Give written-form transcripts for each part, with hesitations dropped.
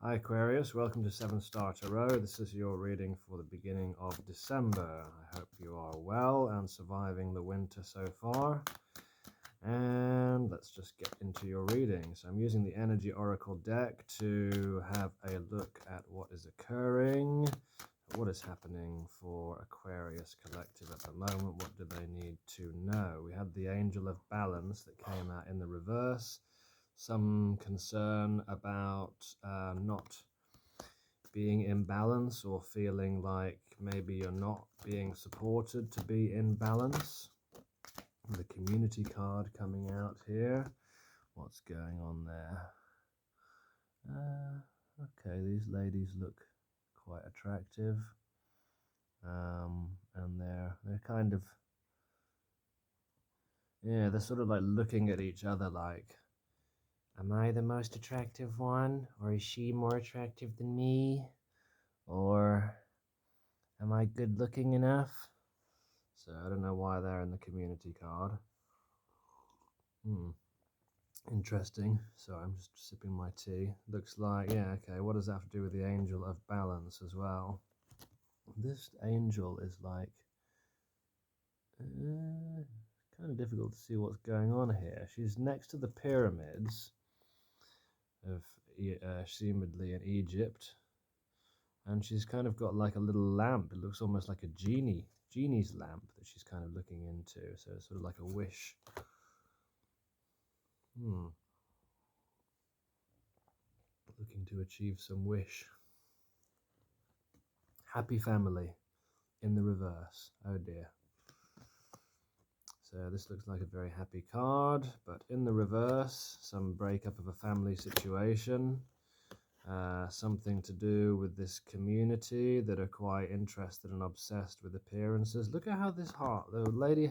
Hi Aquarius, welcome to 7 Star Tarot. This is your reading for the beginning of December. I hope you are well and surviving the winter so far. And let's just get into your reading. So I'm using the Energy Oracle deck to have a look at what is occurring, what is happening for Aquarius Collective at the moment. What do they need to know? We had the Angel of Balance that came out in the reverse. Some concern about not being in balance or feeling like maybe you're not being supported to be in balance. The community card coming out here. What's going on there? Okay, these ladies look quite attractive. And they're kind of, yeah, they're sort of like looking at each other like, am I the most attractive one? Or is she more attractive than me? Or am I good looking enough? So I don't know why they're in the community card. Interesting. So I'm just sipping my tea. Looks like, yeah, okay, what does that have to do with the Angel of Balance as well? This angel is like, kind of difficult to see what's going on here. She's next to the pyramids of seemingly in Egypt, and she's kind of got like a little lamp. It looks almost like a genie's lamp that she's kind of looking into. So it's sort of like a wish. Looking to achieve some wish. Happy family in the reverse. Oh dear. So this looks like a very happy card, but in the reverse, some breakup of a family situation. Something to do with this community that are quite interested and obsessed with appearances. Look at how this harp, the lady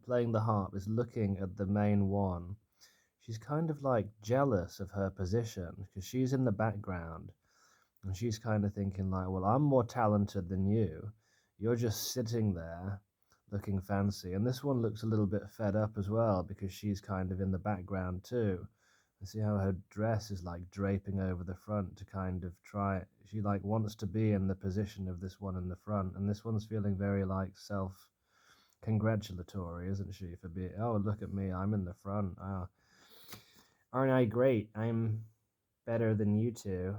playing the harp, is looking at the main one. She's kind of like jealous of her position because she's in the background and she's kind of thinking like, well, I'm more talented than you. You're just sitting there looking fancy. And this one looks a little bit fed up as well because she's kind of in the background too. And see how her dress is like draping over the front to kind of try. She like wants to be in the position of this one in the front. And this one's feeling very like self-congratulatory, isn't she? For being, oh, look at me, I'm in the front. Oh, aren't I great? I'm better than you two.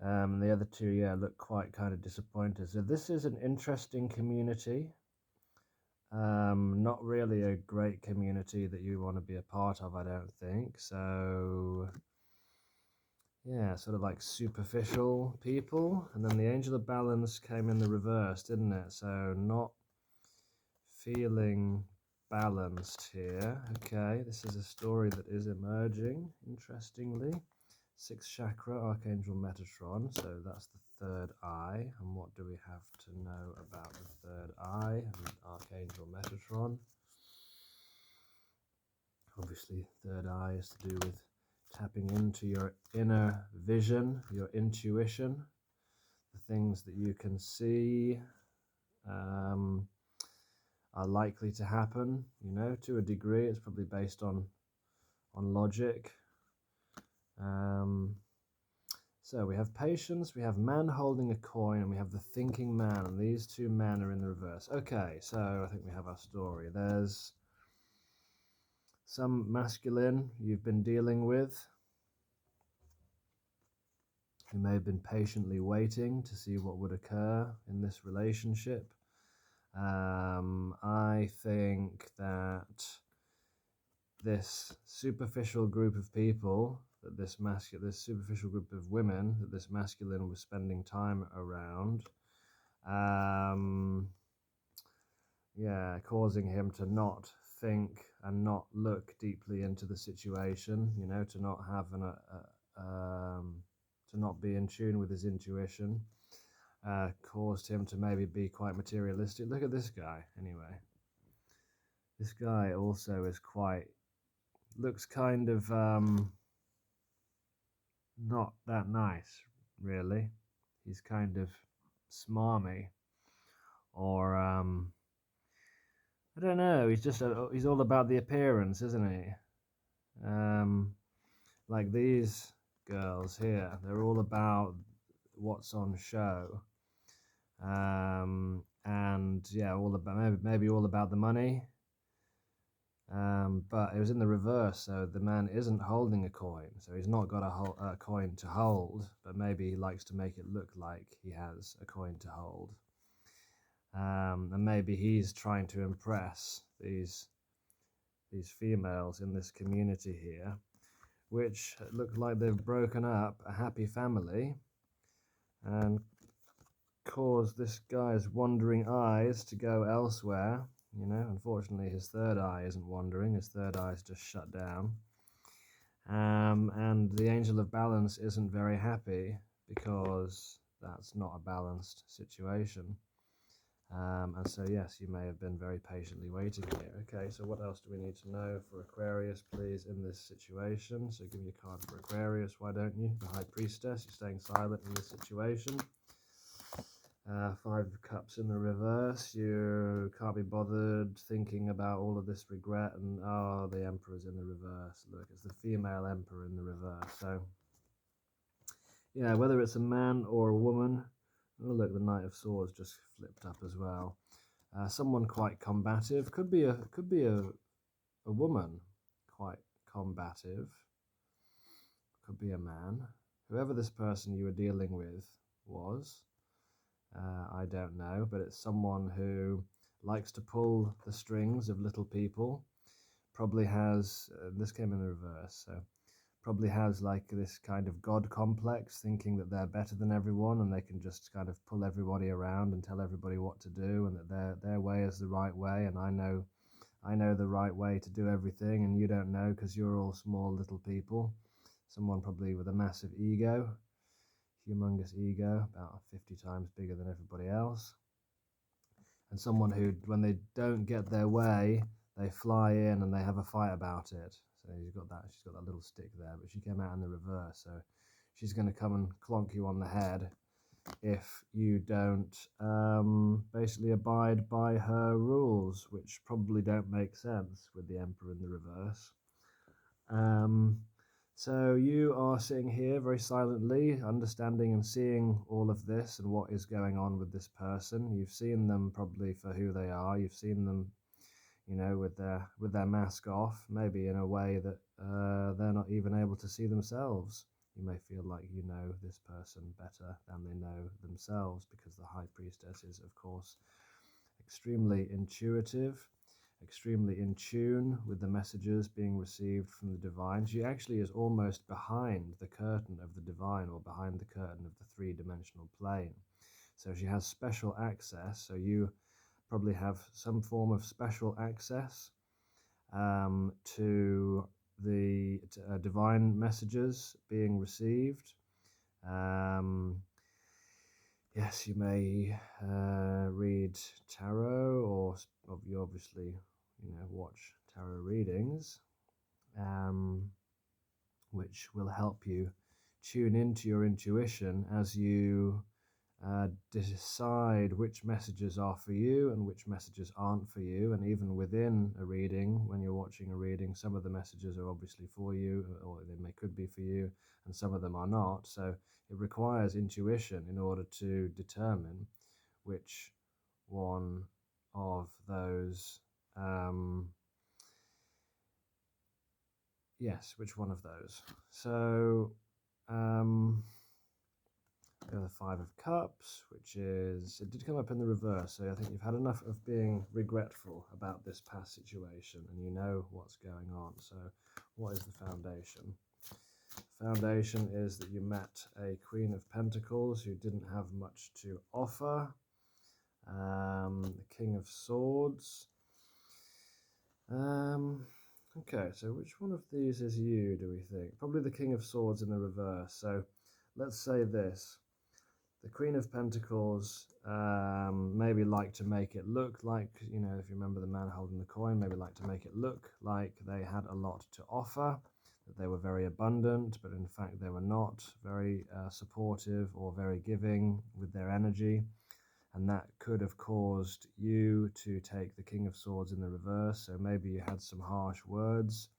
The other two, yeah, look quite kind of disappointed. So this is an interesting community. Not really a great community that you want to be a part of, I don't think. So, yeah, sort of like superficial people. And then the Angel of Balance came in the reverse, didn't it? So not feeling balanced here. Okay, this is a story that is emerging, interestingly. 6th chakra, Archangel Metatron, so that's the third eye. And what do we have to know about the third eye and Archangel Metatron? Obviously, third eye is to do with tapping into your inner vision, your intuition, the things that you can see are likely to happen, you know, to a degree. It's probably based on logic. So we have patience, we have man holding a coin, and we have the thinking man, and these two men are in the reverse. Okay, so I think we have our story. There's some masculine you've been dealing with. You may have been patiently waiting to see what would occur in this relationship. I think that this superficial group of people, that this superficial group of women that this masculine was spending time around, yeah, causing him to not think and not look deeply into the situation, you know, to not have to not be in tune with his intuition, caused him to maybe be quite materialistic. Look at this guy, anyway. This guy also is looks kind of not that nice, really. He's kind of smarmy, or I don't know. He's all about the appearance, isn't he? Like these girls here. They're all about what's on show. And yeah, all about maybe all about the money. But it was in the reverse, so the man isn't holding a coin, so he's not got a coin to hold, but maybe he likes to make it look like he has a coin to hold. And maybe he's trying to impress these females in this community here, which look like they've broken up a happy family and caused this guy's wandering eyes to go elsewhere. You know, unfortunately, his third eye isn't wandering, his third eye is just shut down. And the Angel of Balance isn't very happy because that's not a balanced situation. And so, yes, you may have been very patiently waiting here. Okay, so what else do we need to know for Aquarius, please, in this situation? So give me a card for Aquarius, why don't you? The High Priestess, you're staying silent in this situation. Five of Cups in the reverse. You can't be bothered thinking about all of this regret, and oh, the Emperor's in the reverse. Look, it's the female Emperor in the reverse. So, yeah, whether it's a man or a woman. Oh, look, the Knight of Swords just flipped up as well. Someone quite combative. Could be a woman, quite combative. Could be a man. Whoever this person you were dealing with was. I don't know, but it's someone who likes to pull the strings of little people. Probably has, this came in the reverse, so probably has like this kind of God complex, thinking that they're better than everyone and they can just kind of pull everybody around and tell everybody what to do, and that their way is the right way, and I know the right way to do everything, and you don't know because you're all small little people. Someone probably with a massive ego. Humongous ego, about 50 times bigger than everybody else. And someone who, when they don't get their way, they fly in and they have a fight about it. So she's got that little stick there, but she came out in the reverse. So she's going to come and clonk you on the head if you don't basically abide by her rules, which probably don't make sense with the Emperor in the reverse. So you are sitting here very silently, understanding and seeing all of this and what is going on with this person. You've seen them probably for who they are. You've seen them, you know, with their mask off, maybe in a way that they're not even able to see themselves. You may feel like you know this person better than they know themselves, because the High Priestess is, of course, extremely intuitive, extremely in tune with the messages being received from the divine. She actually is almost behind the curtain of the divine, or behind the curtain of the three-dimensional plane. So she has special access. So you probably have some form of special access to the divine messages being received. Yes, you may read tarot, or you obviously, watch tarot readings, which will help you tune into your intuition as you decide which messages are for you and which messages aren't for you. And even within a reading, when you're watching a reading, some of the messages are obviously for you, or could be for you, and some of them are not. So it requires intuition in order to determine which one of those which one of those. So the Five of Cups, which is, it did come up in the reverse, so I think you've had enough of being regretful about this past situation and you know what's going on. So what is the foundation? Foundation is that you met a Queen of Pentacles who didn't have much to offer. The King of Swords. Okay, so which one of these is you, do we think? Probably the King of Swords in the reverse. So let's say this. The Queen of Pentacles maybe like to make it look like, if you remember the man holding the coin, maybe like to make it look like they had a lot to offer, that they were very abundant, but in fact they were not very supportive or very giving with their energy. And that could have caused you to take the King of Swords in the reverse. So maybe you had some harsh words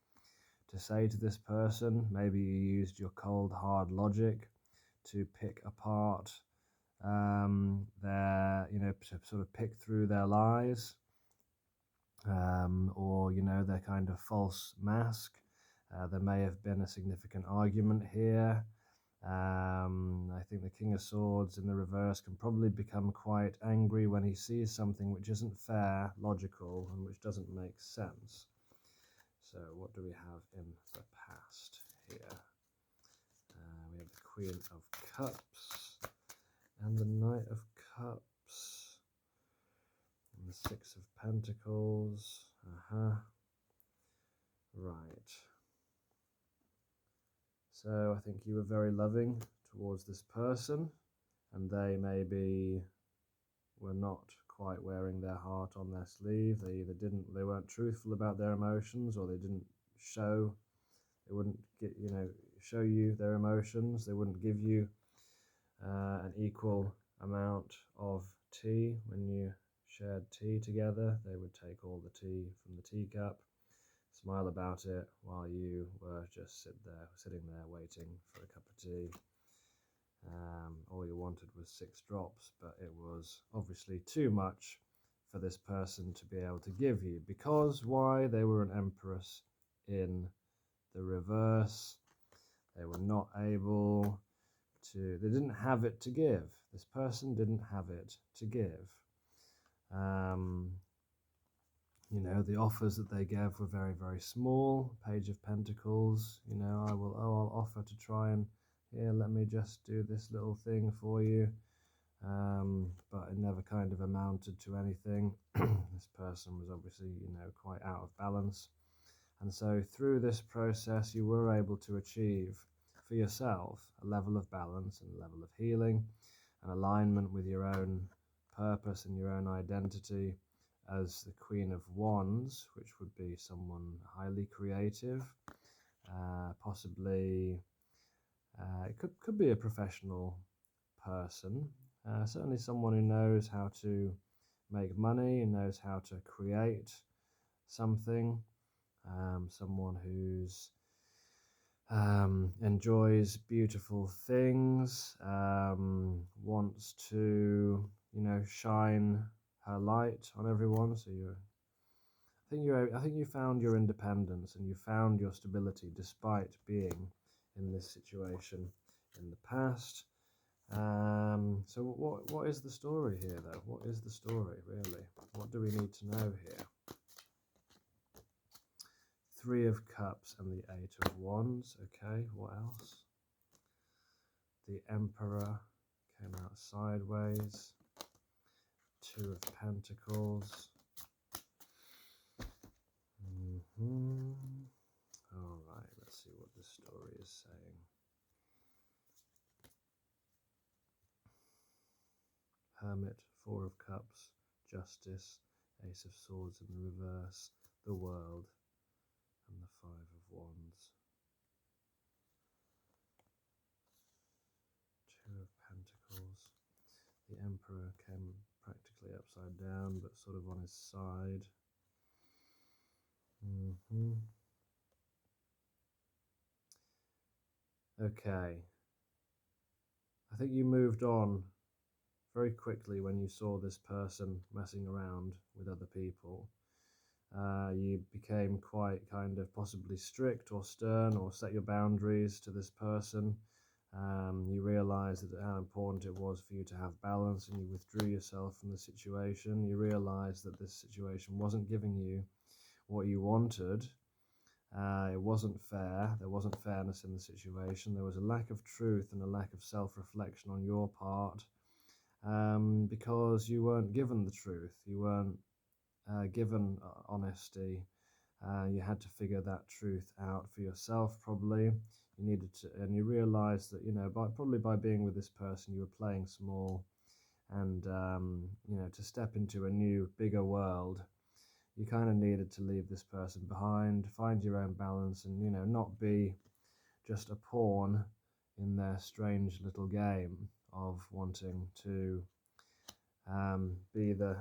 to say to this person. Maybe you used your cold, hard logic to pick apart to sort of pick through their lies, or their kind of false mask. There may have been a significant argument here. I think the King of Swords in the reverse can probably become quite angry when he sees something which isn't fair, logical, and which doesn't make sense. So what do we have in the past here? We have the Queen of Cups and the Knight of Cups and the Six of Pentacles. Right. So I think you were very loving towards this person, and they maybe were not quite wearing their heart on their sleeve. They weren't truthful about their emotions, or they wouldn't show you their emotions. They wouldn't give you an equal amount of tea when you shared tea together. They would take all the tea from the teacup, smile about it, while you were just sitting there waiting for a cup of tea. All you wanted was 6 drops, but it was obviously too much for this person to be able to give you, because why? They were an empress in the reverse. They were not able to, they didn't have it to give. This person didn't have it to give. The offers that they gave were very, very small. Page of Pentacles, I'll offer to try and, here, let me just do this little thing for you. But it never kind of amounted to anything. This person was obviously, quite out of balance. And so through this process, you were able to achieve for yourself a level of balance and a level of healing, an alignment with your own purpose and your own identity as the Queen of Wands, which would be someone highly creative, possibly it could be a professional person, certainly someone who knows how to make money and knows how to create something, someone who's enjoys beautiful things, wants to shine her light on everyone. So I think you found your independence and you found your stability despite being in this situation in the past. So what is the story here, though? What is the story, really? What do we need to know here? 3 of Cups and the 8 of Wands. Okay, what else? The Emperor came out sideways. 2 of Pentacles. All right, let's see what this story is saying. Hermit, 4 of Cups, Justice, Ace of Swords in the reverse, the World, and the 5 of Wands. 2 of Pentacles. The Emperor came practically upside down, but sort of on his side. Okay. I think you moved on very quickly when you saw this person messing around with other people. You became quite kind of possibly strict or stern, or set your boundaries to this person. You realized how important it was for you to have balance, and you withdrew yourself from the situation. You realized that this situation wasn't giving you what you wanted. It wasn't fair. There wasn't fairness in the situation. There was a lack of truth and a lack of self-reflection on your part, because you weren't given the truth. You weren't given honesty. You had to figure that truth out for yourself, probably. You needed to, and you realized that, probably by being with this person, you were playing small, and, to step into a new, bigger world, you kind of needed to leave this person behind, find your own balance, and, not be just a pawn in their strange little game of wanting to be the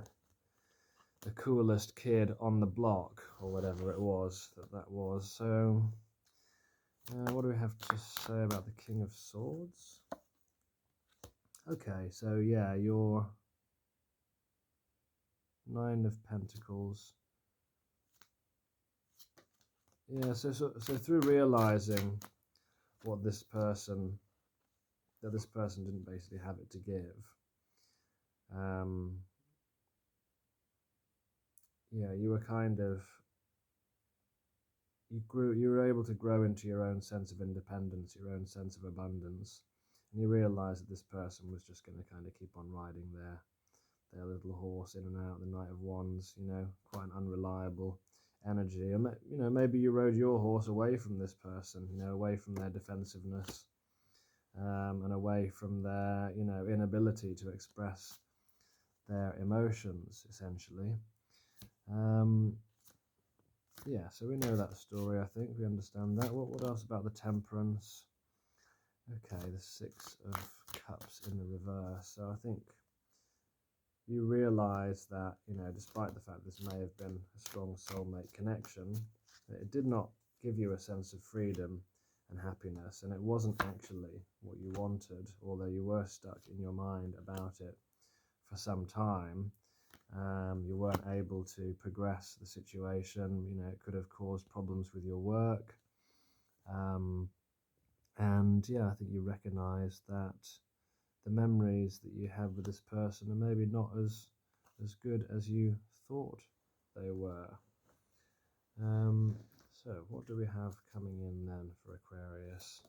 coolest kid on the block, or whatever it was that was. So What do we have to say about the King of Swords? Okay, so yeah, your Nine of Pentacles. Yeah, so through realizing what this person didn't basically have it to give. Yeah, you were kind of you were able to grow into your own sense of independence, your own sense of abundance, and you realized that this person was just going to kind of keep on riding their little horse in and out, the Knight of Wands, you know, quite an unreliable energy. And, you know, maybe you rode your horse away from this person, you know, away from their defensiveness, and away from their, you know, inability to express their emotions, essentially. Yeah, so we know that story, I think. We understand that. What else about the Temperance? Okay, the Six of Cups in the reverse. So I think you realise that, you know, despite the fact this may have been a strong soulmate connection, that it did not give you a sense of freedom and happiness, and it wasn't actually what you wanted, although you were stuck in your mind about it for some time. You weren't able to progress the situation. You know, it could have caused problems with your work. And yeah, I think you recognize that the memories that you have with this person are maybe not as good as you thought they were. So what do we have coming in then for Aquarius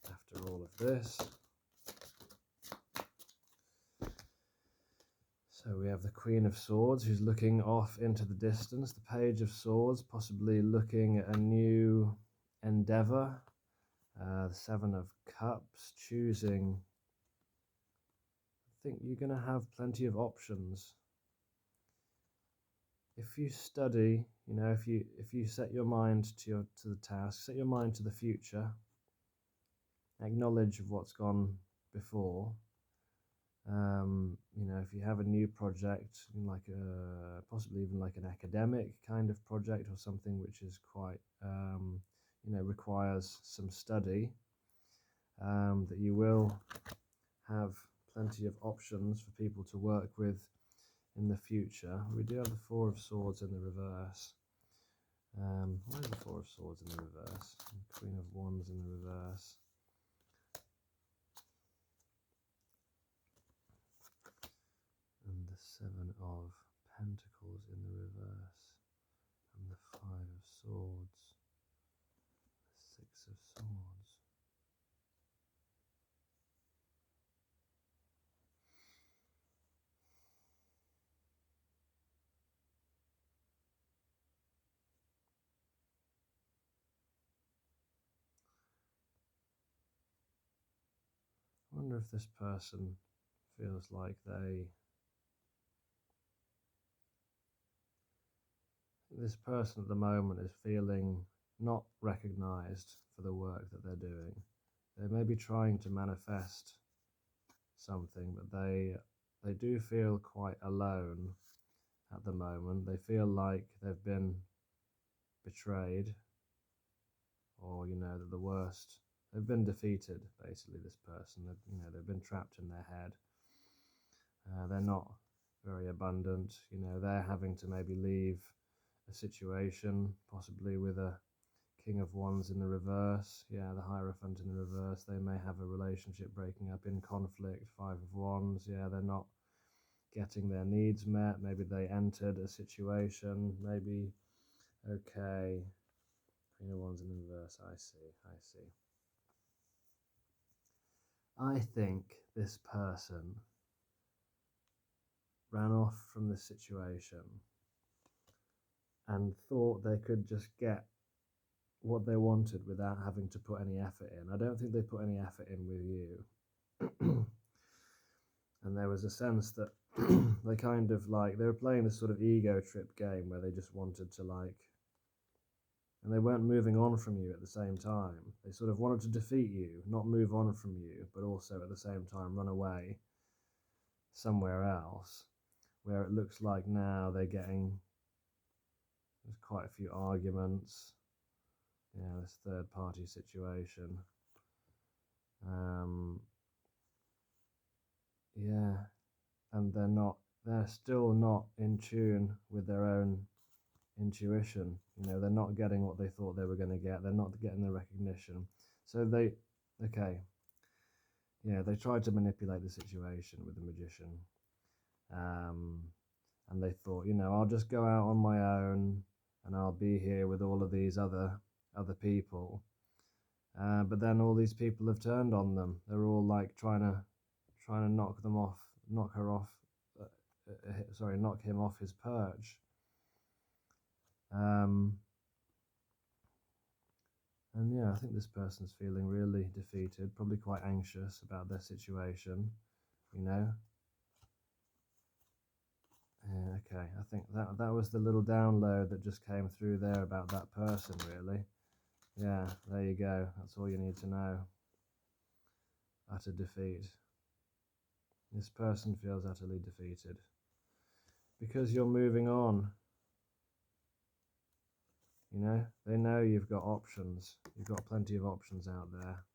after all of this? So we have the Queen of Swords, who's looking off into the distance. The Page of Swords, possibly looking at a new endeavor. The Seven of Cups, choosing. I think you're going to have plenty of options. If you study, you know, if you set your mind to the task, set your mind to the future, acknowledge of what's gone before. You know, if you have a new project, like possibly even like an academic kind of project or something which is quite, you know, requires some study, that you will have plenty of options for people to work with in the future. We do have the Four of Swords in the reverse. Why is the Four of Swords in the reverse? And Queen of Wands in the reverse. And the Seven of Pentacles in the reverse. And the Five of Swords. The Six of Swords. I wonder if this person feels like this person at the moment is feeling not recognized for the work that they're doing. They may be trying to manifest something, but they do feel quite alone at the moment. They feel like they've been betrayed, or you know, that the worst. They've been defeated, basically. This person, you know, they've been trapped in their head. They're not very abundant. You know, they're having to maybe leave a situation, possibly with a King of Wands in the reverse. Yeah, the Hierophant in the reverse. They may have a relationship breaking up in conflict. Five of Wands. Yeah, they're not getting their needs met. Maybe they entered a situation. Maybe, okay. Queen of Wands in the reverse. I see. I think this person ran off from this situation and thought they could just get what they wanted without having to put any effort in. I don't think they put any effort in with you. And there was a sense that they kind of like, they were playing this sort of ego trip game where they just wanted to like, and they weren't moving on from you at the same time. They sort of wanted to defeat you, not move on from you, but also at the same time run away somewhere else, where it looks like now they're getting, there's quite a few arguments. this third party situation. Yeah, and they're still not in tune with their own intuition. They're not getting what they thought they were going to get. They're not getting the recognition. So they tried to manipulate the situation with the magician. And they thought, I'll just go out on my own and I'll be here with all of these other people. But then all these people have turned on them. They're all like trying to knock him off his perch. And yeah, I think this person's feeling really defeated, probably quite anxious about their situation, Yeah, okay. I think that was the little download that just came through there about that person, really. Yeah, there you go. That's all you need to know. Utter defeat. This person feels utterly defeated because you're moving on. They know you've got options. You've got plenty of options out there.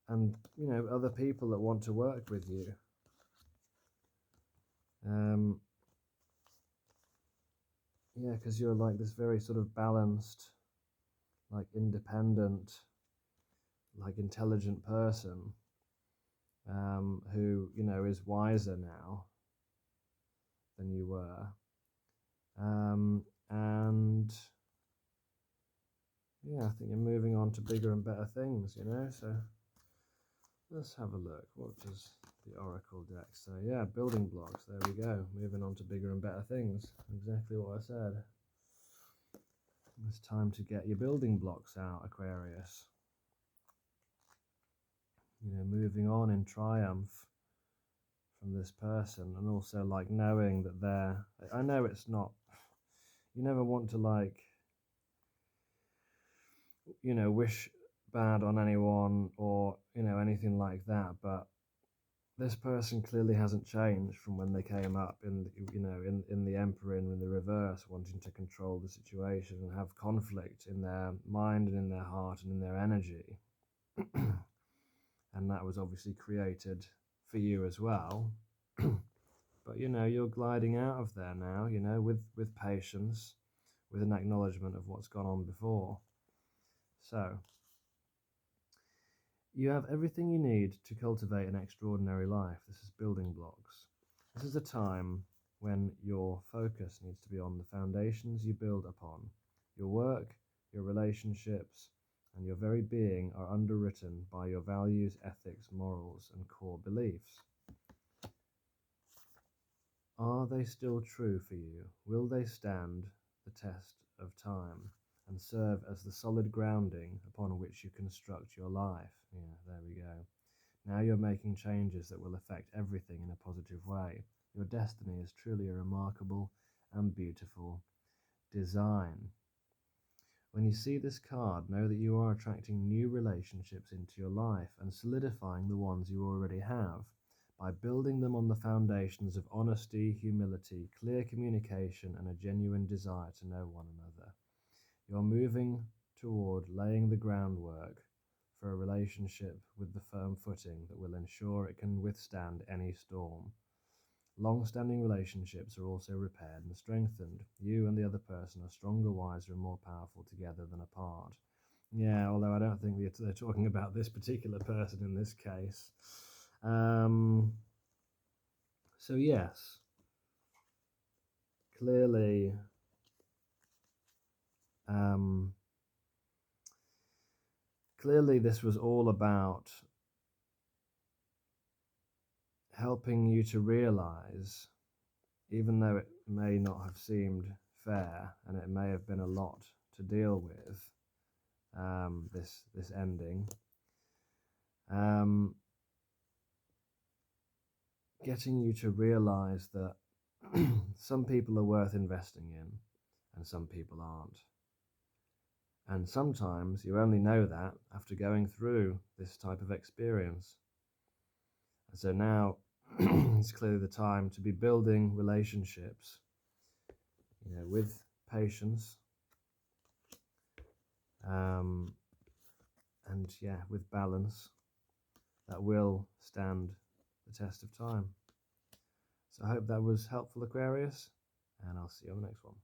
And other people that want to work with you. Yeah, because you're like this very sort of balanced, like independent, like intelligent person, who is wiser now than you were, and yeah, I think you're moving on to bigger and better things, so let's have a look. What does the Oracle deck say? Yeah, building blocks, there we go, moving on to bigger and better things, exactly what I said. It's time to get your building blocks out, Aquarius. Moving on in triumph from this person, and also like knowing that I know it's not, you never want to like wish bad on anyone or anything like that, but this person clearly hasn't changed from when they came up in the Emperor and in the reverse, wanting to control the situation and have conflict in their mind and in their heart and in their energy. And that was obviously created for you as well. But you're gliding out of there now, with patience, with an acknowledgement of what's gone on before. So you have everything you need to cultivate an extraordinary life. This is building blocks. This is a time when your focus needs to be on the foundations you build upon. Your work, your relationships, and your very being are underwritten by your values, ethics, morals, and core beliefs. Are they still true for you? Will they stand the test of time and serve as the solid grounding upon which you construct your life? Yeah, there we go. Now you're making changes that will affect everything in a positive way. Your destiny is truly a remarkable and beautiful design. When you see this card, know that you are attracting new relationships into your life and solidifying the ones you already have by building them on the foundations of honesty, humility, clear communication, and a genuine desire to know one another. You're moving toward laying the groundwork for a relationship with the firm footing that will ensure it can withstand any storm. Long-standing relationships are also repaired and strengthened. You and the other person are stronger, wiser, and more powerful together than apart. Yeah, although I don't think they're talking about this particular person in this case. So yes, clearly, clearly this was all about helping you to realize, even though it may not have seemed fair and it may have been a lot to deal with, this ending, getting you to realize that some people are worth investing in and some people aren't. And sometimes you only know that after going through this type of experience. And so now it's clearly the time to be building relationships, with patience, and yeah, with balance, that will stand the test of time. So I hope that was helpful, Aquarius, and I'll see you on the next one.